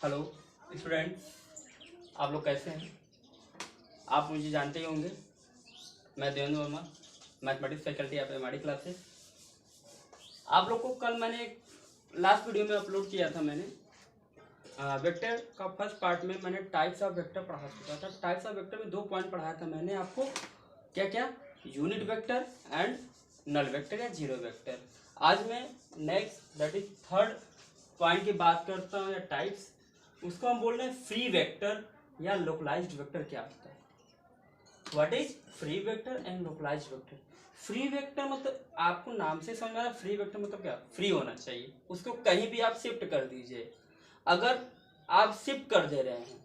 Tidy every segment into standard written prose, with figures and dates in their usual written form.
Hello student, आप लोग कैसे हैं? आप मुझे जानते ही होंगे। मैं देवेंद्र वर्मा, मैथमेटिक्स फैकल्टी आप एमआरडी क्लासेस। आप लोग को कल मैंने एक लास्ट वीडियो में अपलोड किया था। मैंने वेक्टर का फर्स्ट पार्ट में मैंने टाइप्स ऑफ वेक्टर पढ़ा चुका था। टाइप्स ऑफ वेक्टर में 2 पॉइंट पढ़ाया था मैंने आपको। क्या क्या? Unit vector and null vector या जीरो वेक्टर। आज मैं next that is third point की बात करता हूँ या टाइप्स। उसको हम बोल रहे हैं फ्री वेक्टर या लोकलाइज्ड वेक्टर। क्या होता है? What is free vector and localised vector? Free vector मतलब आपको नाम से समझ में आ रहा है। फ्री वेक्टर मतलब क्या? फ्री होना चाहिए, उसको कहीं भी आप शिफ्ट कर दीजिए। अगर आप शिफ्ट कर दे रहे हैं,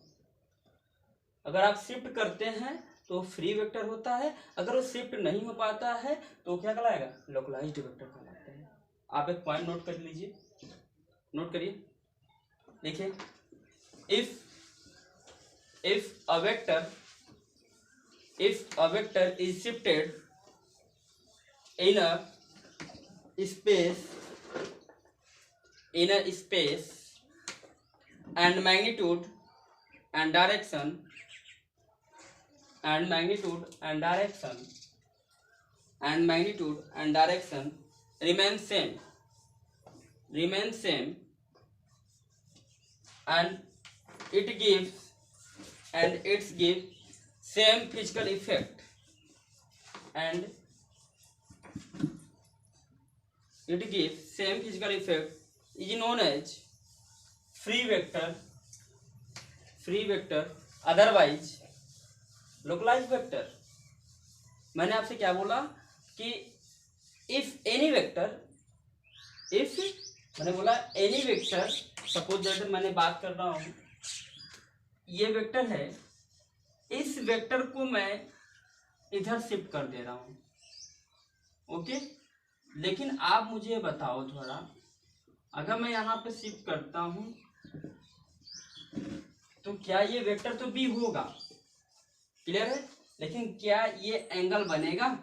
अगर आप शिफ्ट करते हैं तो फ्री वेक्टर होता है। अगर वो शिफ्ट नहीं हो पाता है तो क्या कहलाएगा? लोकलाइज्ड वेक्टर कहलाते हैं। आप एक पॉइंट नोट कर लीजिए, नोट करिए, देखिए। if a vector is shifted in a space and magnitude and direction remains same and it gives same physical effect is known as free vector, otherwise localized vector। मैंने आपसे क्या बोला कि if any vector, मैंने बोला any vector, suppose that मैंने बात कर रहा हूं, ये वेक्टर है, इस वेक्टर को मैं इधर शिफ्ट कर दे रहा हूं, ओके। लेकिन आप मुझे बताओ थोड़ा, अगर मैं यहाँ पे शिफ्ट करता हूं तो क्या ये वेक्टर तो बी होगा, क्लियर है? लेकिन क्या ये एंगल बनेगा?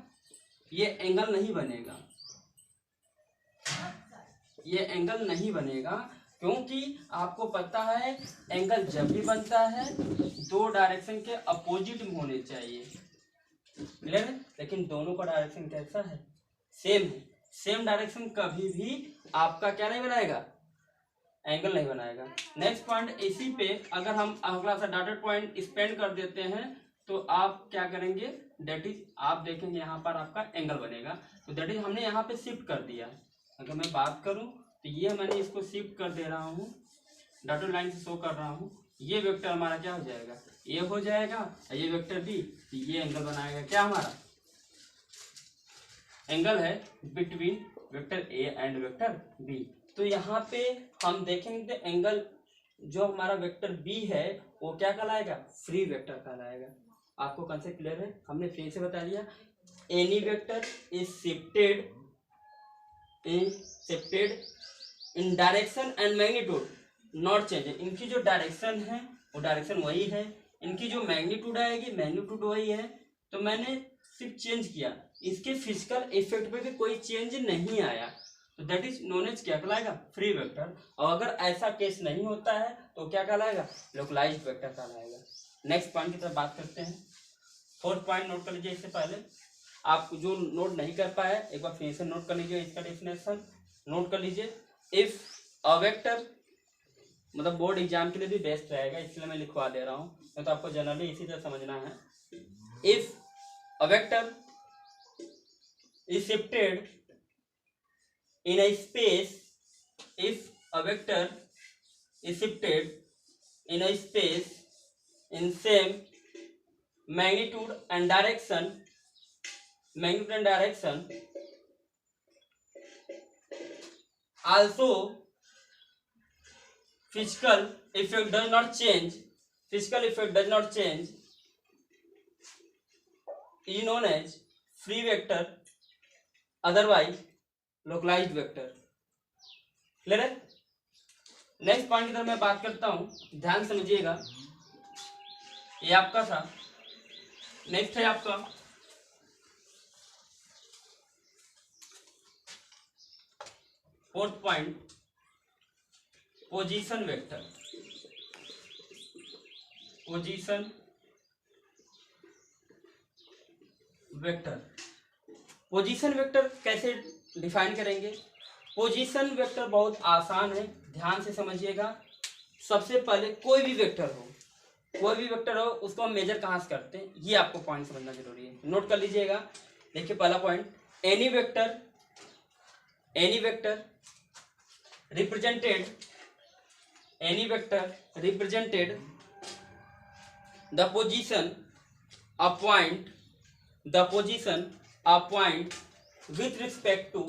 ये एंगल नहीं बनेगा, ये एंगल नहीं बनेगा, क्योंकि आपको पता है एंगल जब भी बनता है 2 डायरेक्शन के अपोजिट में होने चाहिए, क्लियर है? लेकिन दोनों का डायरेक्शन कैसा है? सेम है। सेम डायरेक्शन कभी भी आपका क्या नहीं बनाएगा? एंगल नहीं बनाएगा। नेक्स्ट पॉइंट, इसी पे अगर हम अगला सा डॉटेड पॉइंट स्पेंड कर देते हैं तो आप क्या करेंगे? दैट इज आप देखेंगे यहाँ पर आपका एंगल बनेगा। तो दैट इज हमने यहाँ पे शिफ्ट कर दिया। अगर मैं बात करूँ तो ये मैंने इसको शिफ्ट कर दे रहा हूँ, डॉटेड लाइन से शो कर रहा हूँ। ये वेक्टर हमारा क्या हो जाएगा? ए हो जाएगा, और ये वेक्टर बी, तो ये एंगल बनाएगा। क्या हमारा एंगल है between vector A and vector B. तो यहाँ पे हम देखेंगे एंगल जो हमारा वेक्टर बी है वो क्या कहलाएगा? फ्री वेक्टर कहलाएगा। आपको कंसेप्ट क्लियर है? हमने फिर से बता दिया, any vector is shifted in direction and magnitude not change. इनकी जो डायरेक्शन है वो डायरेक्शन वही है, इनकी जो मैग्नीट्यूड आएगी मैग्नीट्यूड वही है। तो मैंने सिर्फ चेंज किया, इसके फिजिकल इफेक्ट पे भी कोई चेंज नहीं आया, तो दैट इज नोन एज क्या कहलाएगा? Free vector. और अगर ऐसा केस नहीं होता है तो क्या कहलाएगा? लोकलाइज्ड वेक्टर कहलाएगा। नेक्स्ट पॉइंट की तरफ बात करते हैं। फोर्थ पॉइंट नोट कर लीजिए। इससे पहले आप जो नोट नहीं कर पाए एक बार फिर से नोट कर लीजिए, इसका डेफिनेशन नोट कर लीजिए। इफ अ वेक्टर, मतलब बोर्ड एग्जाम के लिए भी बेस्ट रहेगा, इसलिए मैं लिखवा दे रहा हूँ, नहीं तो आपको जनरली इसी तरह समझना है। If a vector is shifted in a space, if a vector is shifted in a space in same magnitude and direction, also physical effect does not change, is known as free vector, otherwise localised vector. Clear है? Next point की तरफ मैं बात करता हूं, ध्यान समझिएगा। ये आपका था। नेक्स्ट है आपका fourth point, position vector. Position vector. Position vector कैसे डिफाइन करेंगे? पोजीशन वेक्टर बहुत आसान है, ध्यान से समझिएगा। सबसे पहले कोई भी वेक्टर हो उसको हम मेजर कहाँ से करते हैं, ये आपको पॉइंट समझना जरूरी है, नोट कर लीजिएगा। देखिए पहला point, any vector represented the position of point with respect to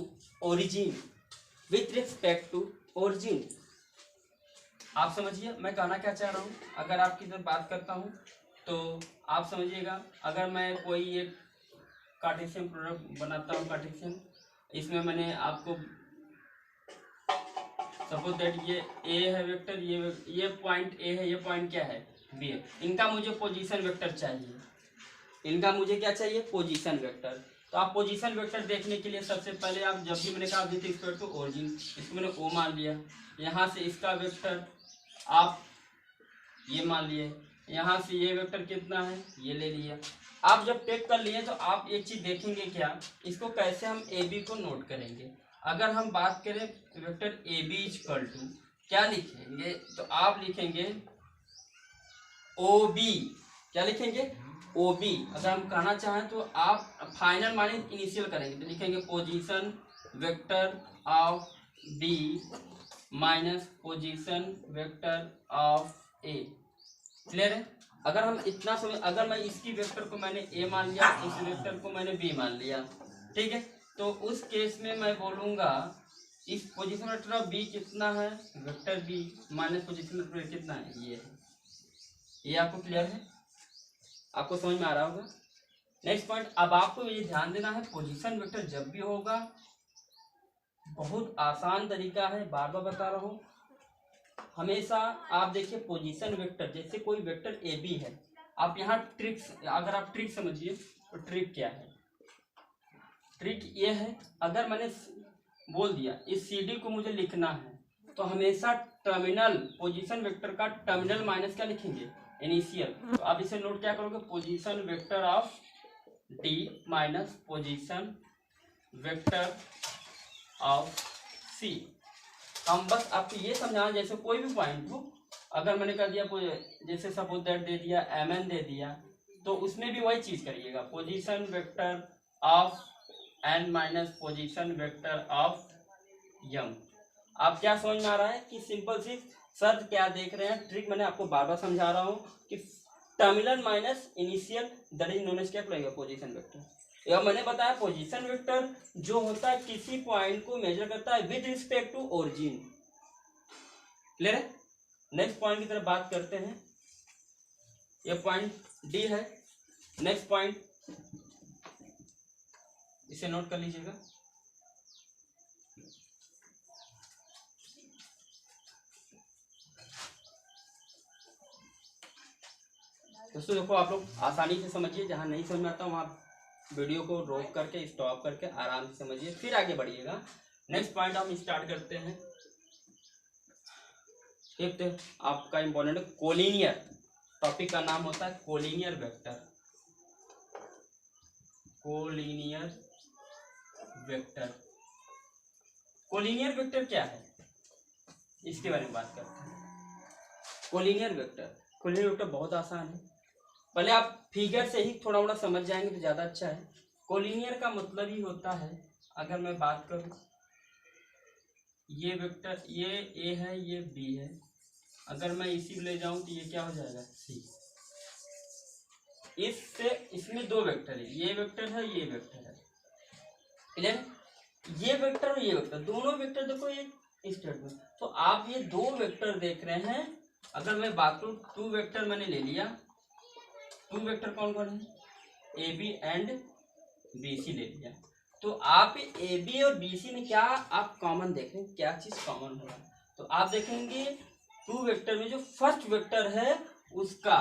origin। आप समझिए मैं कहना क्या चाह रहा हूँ। अगर आपकी तरफ बात करता हूँ तो आप समझिएगा, अगर मैं कोई एक कार्टेशियन प्रोडक्ट बनाता हूँ, कार्टेशियन, इसमें मैंने आपको सपोज दैट ये ए है वेक्टर, ये पॉइंट ए है, ये पॉइंट क्या है, बी है। इनका मुझे पोजीशन वेक्टर चाहिए, इनका मुझे क्या चाहिए, पोजीशन वेक्टर। तो आप पोजीशन वेक्टर देखने के लिए सबसे पहले आप जब भी मैंने कहा विथ रिस्पेक्ट टू ओरिजिन, इसको मैंने ओ मान लिया, यहाँ से इसका वेक्टर आप ये मान लिए, यहाँ से ये वेक्टर कितना है ये ले लिया। आप जब टेक कर लिए तो आप एक चीज देखेंगे, क्या इसको कैसे हम ए बी को नोट करेंगे। अगर हम बात करें vector A B equal to क्या लिखेंगे, तो आप लिखेंगे ओ बी, क्या लिखेंगे, ओ बी। अगर हम कहना चाहें तो आप फाइनल माने इनिशियल करेंगे तो लिखेंगे position vector of B minus position vector of A. Clear है? अगर हम इतना समझ, अगर मैं इसकी वेक्टर को मैंने ए मान लिया, इस वेक्टर को मैंने बी मान लिया, ठीक है, तो उस केस में मैं बोलूंगा इस पोजीशन वेक्टर ऑफ बी कितना है, vector B minus position vector कितना है, ये है। ये आपको क्लियर है? आपको समझ में आ रहा होगा। नेक्स्ट पॉइंट, अब आपको ये ध्यान देना है, पोजीशन वेक्टर जब भी होगा, बहुत आसान तरीका है, बार बार बता रहा हूँ, हमेशा आप देखिए पोजीशन वेक्टर, जैसे कोई वेक्टर ए बी है, आप यहाँ ट्रिक्स, अगर आप ट्रिक समझिए तो ट्रिक क्या है, ट्रिक ये है, अगर मैंने बोल दिया इस सी डी को मुझे लिखना है तो हमेशा टर्मिनल पोजीशन वेक्टर का टर्मिनल माइनस क्या लिखेंगे, इनिशियल। तो आप इसे नोट क्या करोगे, position vector of D minus position vector of C. हम बस आपको ये समझाना, जैसे कोई भी पॉइंट हो, अगर मैंने कह दिया जैसे सपोज दैट दे दिया एम एन दे दिया, तो उसमें भी वही चीज करिएगा, position vector of N minus position vector of M. आप क्या समझ में आ रहा है कि सिंपल सी शर्त क्या देख रहे हैं, ट्रिक मैंने आपको बार बार समझा रहा हूँ कि terminal minus initial that is known as क्या पड़ेगा, पोजीशन वेक्टर। यह मैंने बताया पोजीशन वेक्टर जो होता है किसी पॉइंट को मेजर करता है with respect to origin. Clear है? नेक्स्ट पॉइंट की तरफ बात करते हैं, यह पॉइंट डी है। नेक्स्ट पॉइंट इसे नोट कर लीजिएगा, दोस्तों देखो आप लोग आसानी से समझिए, जहाँ नहीं समझ में आता वहाँ वीडियो को रोक करके स्टॉप करके आराम से समझिए, फिर आगे बढ़िएगा। नेक्स्ट पॉइंट हम स्टार्ट करते हैं। फिफ्थ आपका इंपॉर्टेंट कोलिनियर, टॉपिक का नाम होता है collinear vector. Collinear vector, collinear vector क्या है, इसके बारे में बात करते हैं। कोलिनियर वेक्टर बहुत आसान है, पहले आप फिगर से ही थोड़ा थोड़ा समझ जाएंगे तो ज़्यादा अच्छा है। कोलिनियर का मतलब ही होता है, अगर मैं बात करूं, ये वेक्टर ये ए है, ये बी है, अगर मैं इसी ले जाऊं तो ये क्या हो जाएगा, सी। इससे इसमें दो वेक्टर है, ये वेक्टर है, ये वेक्टर है, क्लियर? ये वेक्टर और ये वेक्टर, दोनों वेक्टर देखो ये स्टेट में, तो आप ये दो वेक्टर देख रहे हैं। अगर मैं बात करूं, टू वेक्टर मैंने ले लिया, टू वेक्टर कौन कौन है, A B and B C ले लिया। तो आप ए बी और बी सी में क्या आप कॉमन देख रहे हैं, क्या चीज कॉमन हो रहा है, तो आप देखेंगे टू वेक्टर में जो फर्स्ट वेक्टर है उसका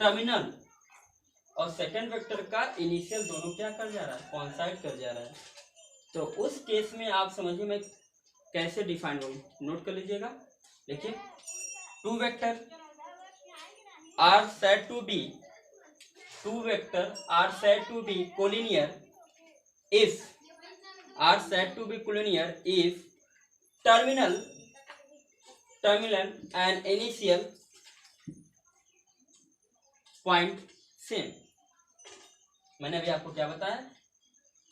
टर्मिनल और सेकंड वेक्टर का इनिशियल दोनों क्या कर जा रहा है, कॉन्साइड कर जा रहा है। तो उस केस में आप समझिए मैं कैसे डिफाइन करूँ, नोट कर लीजिएगा। देखिए two vector are said to be two vector are said to be collinear if terminal and initial point same. मैंने अभी आपको क्या बताया,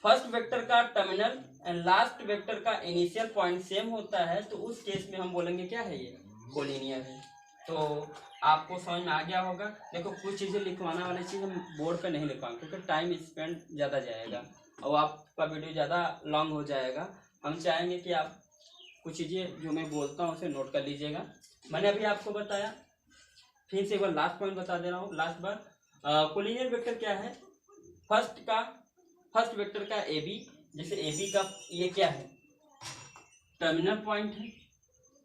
फर्स्ट वेक्टर का टर्मिनल एंड लास्ट वेक्टर का इनिशियल पॉइंट सेम होता है, तो उस केस में हम बोलेंगे क्या है, ये कोलिनियर है। तो आपको समझ में आ गया होगा। देखो कुछ चीज़ें लिखवाना वाली चीज़ हम बोर्ड पे नहीं लिखवाएंगे क्योंकि टाइम स्पेंड ज़्यादा जाएगा और आपका वीडियो ज़्यादा लॉन्ग हो जाएगा। हम चाहेंगे कि आप कुछ चीज़ें जो मैं बोलता हूँ उसे नोट कर लीजिएगा। मैंने अभी आपको बताया, फिर से एक बार लास्ट पॉइंट बता दे रहा हूँ, लास्ट बार कोलिनियर वेक्टर क्या है, फर्स्ट वेक्टर का ए बी, जैसे ए बी का ये क्या है, टर्मिनल पॉइंट है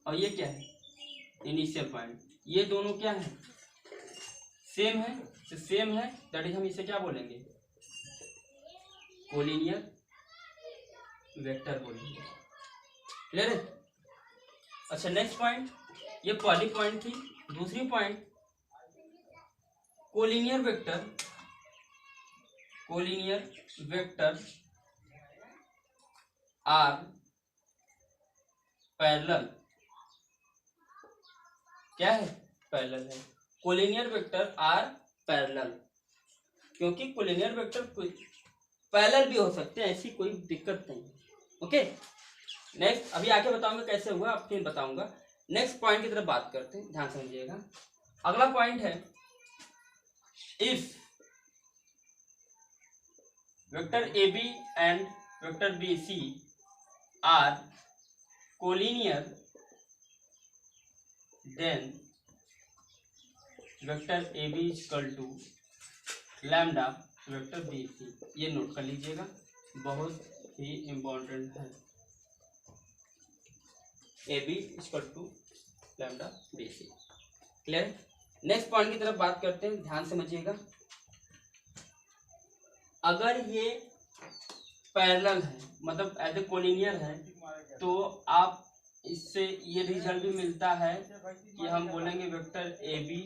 और ये क्या है, इनिशियल पॉइंट, ये दोनों क्या है, सेम है। तो सेम है दैट इज हम इसे क्या बोलेंगे, कोलिनियर वेक्टर बोलेंगे। क्लियर है? अच्छा नेक्स्ट पॉइंट, ये पहली पॉइंट थी। दूसरी point, collinear vector are parallel, क्या है, पैरेलल है। कोलिनियर वेक्टर आर पैरेलल, क्योंकि कोलिनियर वेक्टर पैरेलल भी हो सकते हैं, ऐसी कोई दिक्कत नहीं। ओके नेक्स्ट, अभी आगे बताऊंगा कैसे हुआ, अब फिर बताऊंगा। नेक्स्ट पॉइंट की तरफ बात करते हैं, ध्यान समझिएगा। अगला पॉइंट है, if vector A B and vector B C are collinear, then vector A B equal to lambda vector B C. ये नोट कर लीजिएगा, बहुत ही इंपॉर्टेंट है। A B equal to lambda B C. Clear? Next point की तरफ बात करते हैं, ध्यान समझिएगा। अगर ये पैरेलल है, मतलब एज ए कोलिनियर है, तो आप इससे ये रिजल्ट भी मिलता है कि हम बोलेंगे वेक्टर ए बी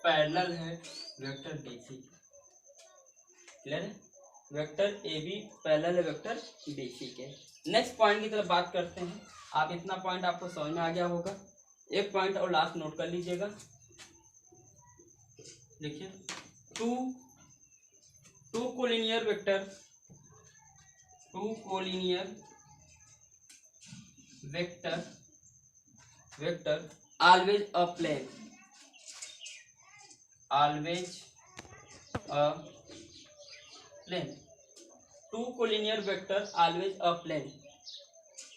पैरेलल है वेक्टर बी सी। क्लियर है? वेक्टर ए बी पैरेलल है वेक्टर बी सी के। नेक्स्ट पॉइंट की तरफ बात करते हैं। आप इतना पॉइंट आपको समझ में आ गया होगा। एक पॉइंट और लास्ट नोट कर लीजिएगा, देखिए, two collinear vector always a plane, two collinear vector always a plane।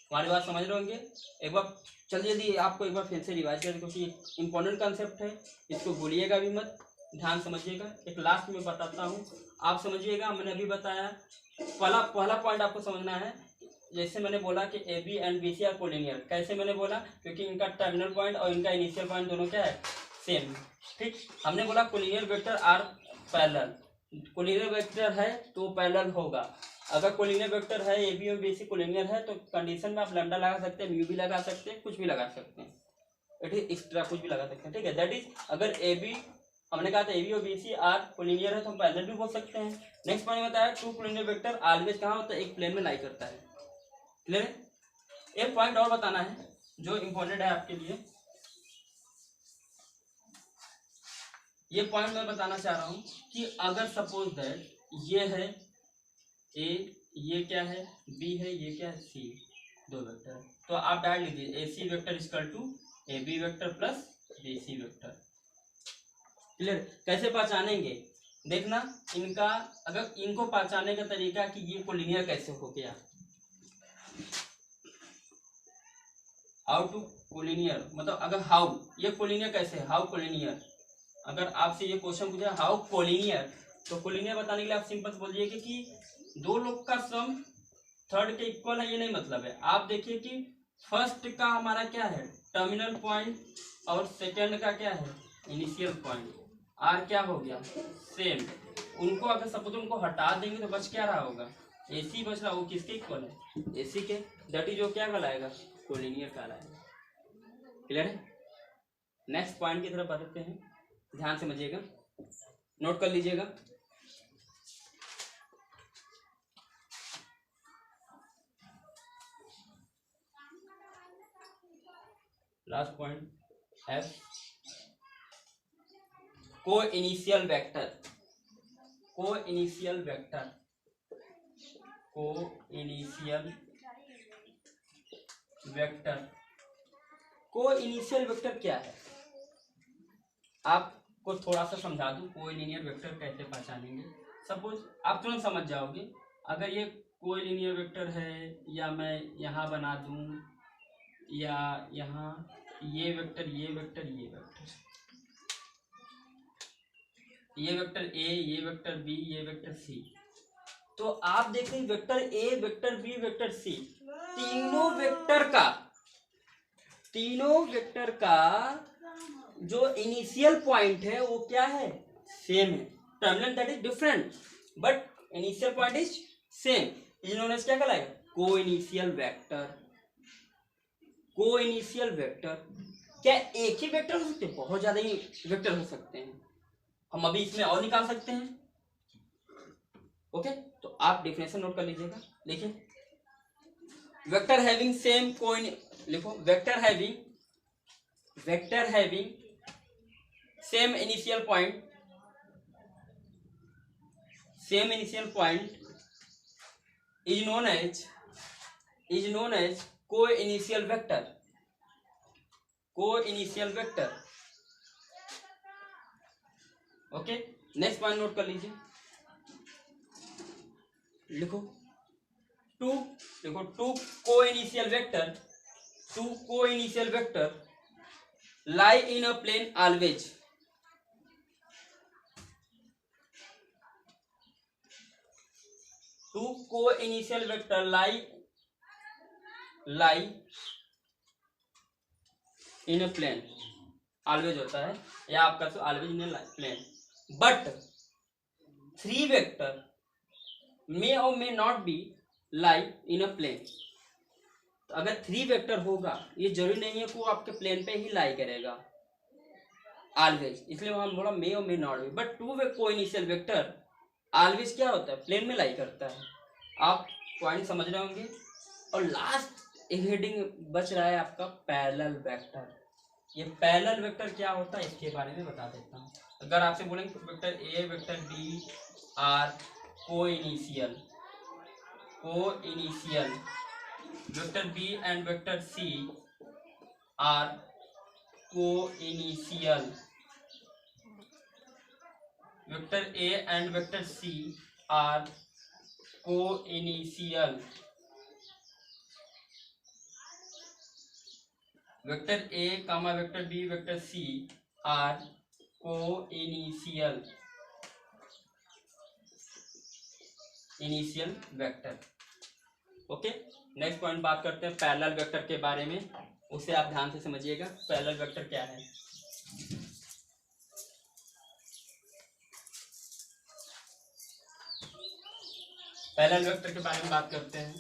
हमारी बात समझ रहे होंगे? एक बार जल्दी आपको एक बार फिर से रिवाइज करें, क्योंकि इंपॉर्टेंट कंसेप्ट है, इसको भूलिएगा भी मत, ध्यान समझिएगा। एक लास्ट में बताता हूँ, आप समझिएगा। मैंने अभी बताया, पहला पॉइंट आपको समझना है। जैसे मैंने बोला कि A B and B C are collinear, कैसे मैंने बोला, क्योंकि इनका टर्मिनल पॉइंट और इनका इनिशियल पॉइंट दोनों क्या है, सेम। ठीक, हमने बोला collinear vector are parallel, collinear vector है तो पैरेलल होगा। अगर कोलिनियर वेक्टर है, ए बी और बी सी कोलिनियर है, तो कंडीशन में आप लैम्डा लगा सकते हैं, म्यू भी लगा सकते हैं, कुछ भी लगा सकते हैं, इट इज एक्स्ट्रा कुछ भी लगा सकते हैं। ठीक है, दैट इज अगर ए बी, हमने कहा था ए बी और बी सी आर कोलिनियर है तो हम पैरेलल भी बोल सकते हैं। नेक्स्ट पॉइंट बताया, टू कोलिनियर वेक्टर ऑलवेज कहाँ होता है, एक प्लेन में लाई करता है। क्लियर है? एक पॉइंट और बताना है जो इंपॉर्टेंट है आपके लिए। ये पॉइंट मैं बताना चाह रहा हूं कि अगर सपोज दैट ये है ए, ये क्या है बी है, ये क्या है सी, दो वेक्टर, तो आप डाल लीजिए A C vector equal to A B vector plus B C vector. Clear? कैसे पहचानेंगे, देखना इनका, अगर इनको पहचानने का तरीका कि ये कोलिनियर कैसे हो गया, हाउ टू कोलिनियर, मतलब अगर हाउ, ये कोलिनियर कैसे है, हाउ कोलिनियर। अगर आपसे ये क्वेश्चन पूछा हाउ कोलिनियर, तो कोलिनियर बताने के लिए आप सिंपल बोलिए कि दो लोग का सम थर्ड के इक्वल है, ये नहीं मतलब है। आप देखिए कि फर्स्ट का हमारा क्या है, टर्मिनल पॉइंट, और सेकंड का क्या है, इनिशियल पॉइंट, आर क्या हो गया, सेम। उनको अगर सपोज उनको हटा देंगे तो बच क्या रहा होगा, एसी बच रहा, वो किसके इक्वल है, एसी के, दैट इज जो क्या कहलाएगा, कोलिनियर कहलाएगा। क्लियर है? नेक्स्ट पॉइंट की तरफ बढ़ते हैं। ध्यान समझिएगा, नोट कर लीजिएगा। लास्ट पॉइंट एफ, को initial vector, coinitial vector, coinitial vector. Coinitial vector क्या है, आपको थोड़ा सा समझा दूं। कोई लीनियर वेक्टर कैसे पहचानेंगे, सपोज आप तुरंत समझ जाओगे। अगर ये कोई लीनियर वेक्टर है, या मैं यहाँ बना दूं, या यहाँ ये वेक्टर, ये वेक्टर, ये वेक्टर, ये वेक्टर ए, ये वेक्टर बी, ये वेक्टर सी, तो आप देखें vector A, vector B, vector C, तीनों वेक्टर का जो इनिशियल पॉइंट है वो क्या है, सेम है। Terminal that is different but initial point is same, is known as क्या कहलाएगा, coinitial vector. Coinitial vector क्या एक ही वेक्टर हो सकते हैं, बहुत ज्यादा ही वेक्टर हो सकते हैं, हम अभी इसमें और निकाल सकते हैं। ओके, तो आप डेफिनेशन नोट कर लीजिएगा। देखिए, वेक्टर हैविंग सेम लिखो, vector having same initial point, is known as coinitial vector. Okay, next point note कर लीजिए, लिखो two coinitial vector lie in a plane always। Two coinitial vector lie in a plane always होता है, या आपका तो always in a plane, but three vector may or may not be lie in a plane। तो अगर three vector होगा, ये जरूरी नहीं है कि वो आपके प्लेन पे ही लाई करेगा ऑलवेज, इसलिए हम बोला मे और may not be, but two coinitial vector always क्या होता है, प्लेन में लाई करता है। आप पॉइंट समझ रहे होंगे। और लास्ट एक हेडिंग बच रहा है आपका पैरेलल वेक्टर। ये पैरेलल वेक्टर क्या होता है इसके बारे में बता देता हूँ। अगर आपसे बोलेंगे vector A, vector B are coinitial, vector B and vector C are coinitial, vector A and vector C are coinitial, vector A comma vector B vector C are coinitial vector. Okay, next point बात करते हैं parallel vector के बारे में, उसे आप ध्यान से समझिएगा। पैरेलल वेक्टर क्या है, पैरेलल वेक्टर के बारे में बात करते हैं।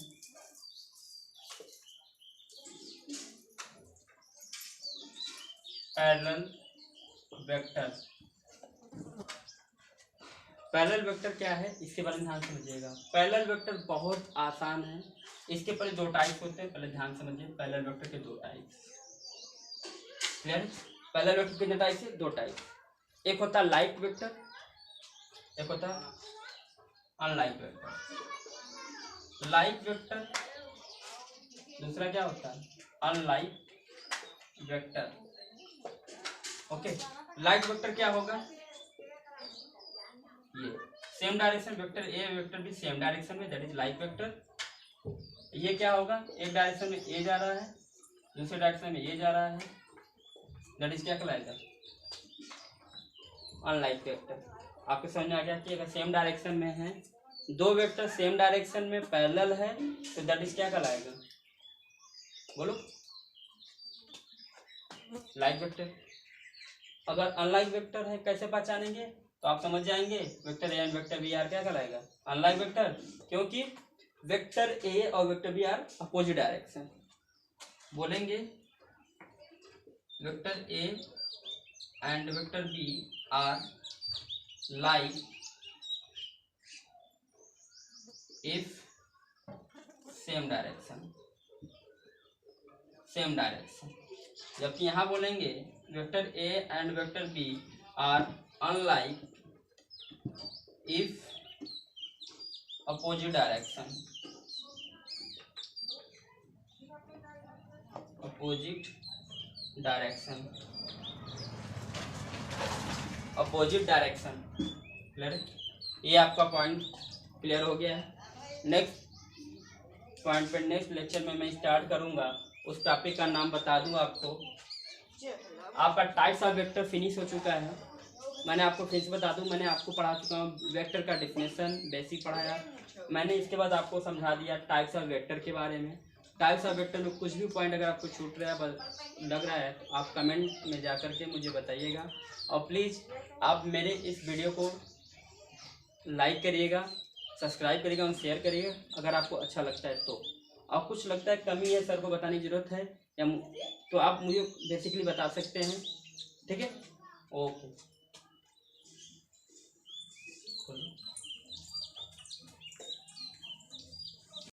पैरेलल वेक्टर क्या है इसके बारे में ध्यान समझिएगा। पैरेलल वेक्टर बहुत आसान है, इसके पहले दो टाइप होते हैं, पहले ध्यान समझिए। पैरेलल वेक्टर के दो टाइप, क्लियर? पैरेलल वेक्टर कितने टाइप से, दो टाइप, एक होता है लाइक वेक्टर, एक होता है अनलाइक वेक्टर। लाइक वेक्टर, दूसरा क्या होता है unlike vector. Okay, like vector क्या होगा, ये same direction, vector A vector B same direction में, दैट इज लाइक वेक्टर। ये क्या होगा, एक डायरेक्शन में ए जा रहा है, दूसरे डायरेक्शन में ए जा रहा है, दैट इज क्या कहलाएगा अनलाइक वेक्टर। आपको समझ में आ गया कि अगर सेम डायरेक्शन में है, दो वेक्टर सेम डायरेक्शन में पैरेलल है, तो दैट इज क्या कहलाएगा, बोलो, लाइक वेक्टर। अगर अनलाइक वेक्टर है कैसे पहचानेंगे, तो आप समझ जाएंगे, vector A and vector B are क्या कहलाएगा अनलाइक वेक्टर, क्योंकि वेक्टर ए और vector B are opposite direction. बोलेंगे vector A and vector B are like if same direction, जबकि यहाँ बोलेंगे vector A and vector B are unlike if opposite direction, opposite direction clear. ये आपका point clear हो गया है। नेक्स्ट पॉइंट पे नेक्स्ट लेक्चर में मैं स्टार्ट करूंगा, उस टॉपिक का नाम बता दूंगा आपको। आपका टाइप्स ऑफ वेक्टर फिनिश हो चुका है। मैंने आपको फिर से बता दूं, मैंने आपको पढ़ा चुका हूँ वेक्टर का डेफिनेशन बेसिक पढ़ाया मैंने। इसके बाद आपको समझा दिया टाइप्स ऑफ वेक्टर के बारे में। टाइप्स ऑफ वेक्टर में कुछ भी पॉइंट अगर आपको छूट रहा है लग रहा है तो आप कमेंट में जा कर के मुझे बताइएगा। और प्लीज़ आप मेरे इस वीडियो को लाइक करिएगा, सब्सक्राइब करिएगा और शेयर करिएगा अगर आपको अच्छा लगता है तो। और कुछ लगता है कमी है, सर को बताने की ज़रूरत है या तो आप मुझे बेसिकली बता सकते हैं, ठीक है। ओके।